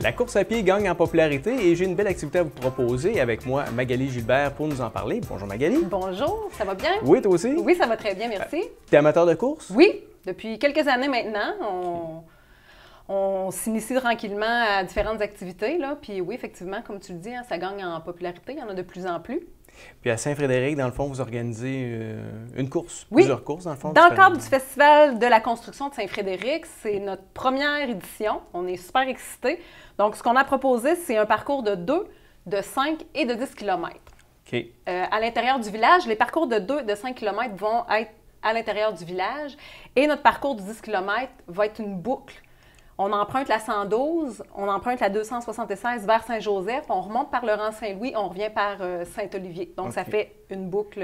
La course à pied gagne en popularité et j'ai une belle activité à vous proposer avec moi, Magali Gilbert, pour nous en parler. Bonjour Magali. Bonjour, ça va bien? Oui, toi aussi? Oui, ça va très bien, merci. T'es amateur de course? Oui, depuis quelques années maintenant, on s'initie tranquillement à différentes activités. Là. Puis oui, effectivement, comme tu le dis, ça gagne en popularité, il y en a de plus en plus. Puis à Saint-Frédéric, dans le fond, vous organisez une course, oui, plusieurs courses dans le fond. Dans le cadre du Festival de la construction de Saint-Frédéric, c'est notre première édition. On est super excités. Donc, ce qu'on a proposé, c'est un parcours de 2, de 5 et de 10 km. OK. À l'intérieur du village, les parcours de 2 et de 5 km vont être à l'intérieur du village et notre parcours de 10 km va être une boucle. On emprunte la 112, on emprunte la 276 vers Saint-Joseph, on remonte par le rang Saint-Louis, on revient par Saint-Olivier. Donc, ça fait une boucle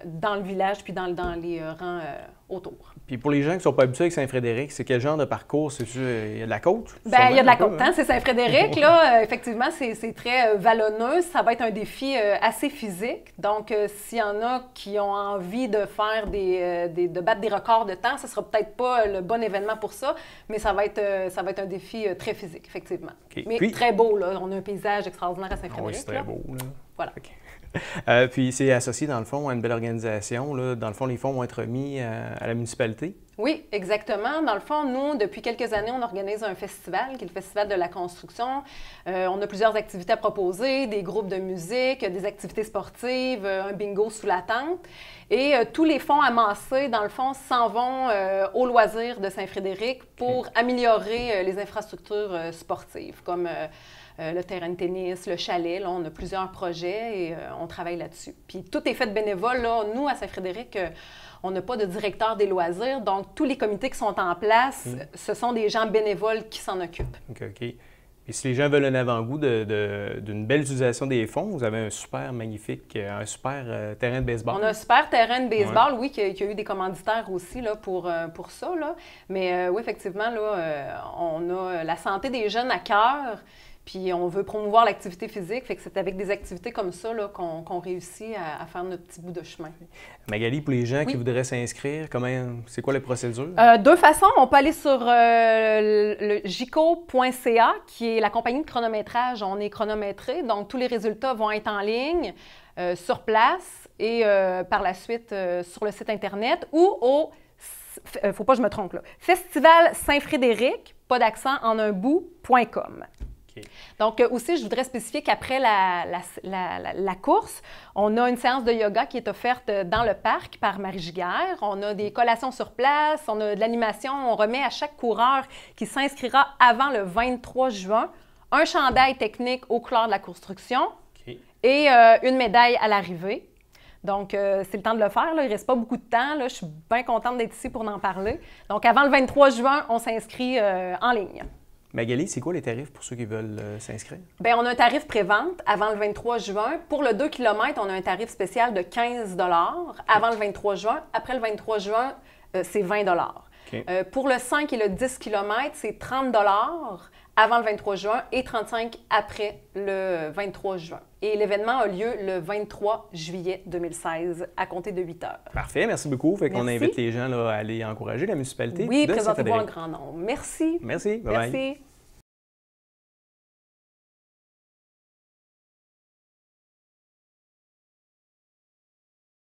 dans le village puis dans les rangs autour. Puis pour les gens qui ne sont pas habitués avec Saint-Frédéric, c'est quel genre de parcours? C'est-tu, il y a de la côte? Bien, il y a de la côte, hein? C'est Saint-Frédéric, là. Effectivement, c'est très vallonneux. Ça va être un défi assez physique. Donc, s'il y en a qui ont envie de faire de battre des records de temps, ce ne sera peut-être pas le bon événement pour ça, mais ça va être un défi très physique, effectivement. Okay. Mais puis, très beau, là. On a un paysage extraordinaire à Saint-Frédéric. Oui, c'est très beau, là. Voilà. Okay. Puis c'est associé, dans le fond, à une belle organisation. Là. Dans le fond, les fonds vont être remis à la municipalité. Oui, exactement. Dans le fond, nous, depuis quelques années, on organise un festival qui est le Festival de la construction. On a plusieurs activités à proposer, des groupes de musique, des activités sportives, un bingo sous la tente. Et tous les fonds amassés, dans le fond, s'en vont aux loisirs de Saint-Frédéric pour améliorer les infrastructures sportives, comme le terrain de tennis, le chalet. Là, on a plusieurs projets et on travaille là-dessus. Puis tout est fait de bénévoles. Là. Nous, à Saint-Frédéric, on n'a pas de directeur des loisirs. Donc, tous les comités qui sont en place, ce sont des gens bénévoles qui s'en occupent. OK, OK. Et si les gens veulent un avant-goût d'une belle utilisation des fonds, vous avez un super magnifique, un super terrain de baseball. On a un super terrain de baseball, oui, qui a eu des commanditaires aussi là, pour ça. Là. Mais oui, effectivement, là, on a la santé des jeunes à cœur. Puis on veut promouvoir l'activité physique, fait que c'est avec des activités comme ça qu'on réussit à faire notre petit bout de chemin. Magali, pour les gens qui voudraient s'inscrire, c'est quoi la procédure? Deux façons. On peut aller sur le gico.ca, qui est la compagnie de chronométrage. On est chronométré, donc tous les résultats vont être en ligne, sur place et par la suite sur le site Internet ou au, faut pas que je me trompe là, Festival Saint-Frédéric, pas d'accent en un bout.com. Donc, aussi, je voudrais spécifier qu'après la course, on a une séance de yoga qui est offerte dans le parc par Marie Giguère. On a des collations sur place, on a de l'animation. On remet à chaque coureur qui s'inscrira avant le 23 juin un chandail technique aux couleurs de la construction et une médaille à l'arrivée. Donc, c'est le temps de le faire. Là. Il ne reste pas beaucoup de temps. Là. Je suis bien contente d'être ici pour en parler. Donc, avant le 23 juin, on s'inscrit en ligne. Magali, c'est quoi les tarifs pour ceux qui veulent s'inscrire? Bien, on a un tarif pré-vente avant le 23 juin. Pour le 2 km, on a un tarif spécial de 15 avant le 23 juin. Après le 23 juin, c'est 20 Pour le 5 et le 10 km, c'est 30 avant le 23 juin et 35 après le 23 juin. Et l'événement a lieu le 23 juillet 2016 à compter de 8 heures. Parfait, merci beaucoup. Fait qu'on invite les gens là, à aller encourager la municipalité. Oui, présentez-vous en grand nombre. Merci. Merci. Bye-bye. Merci.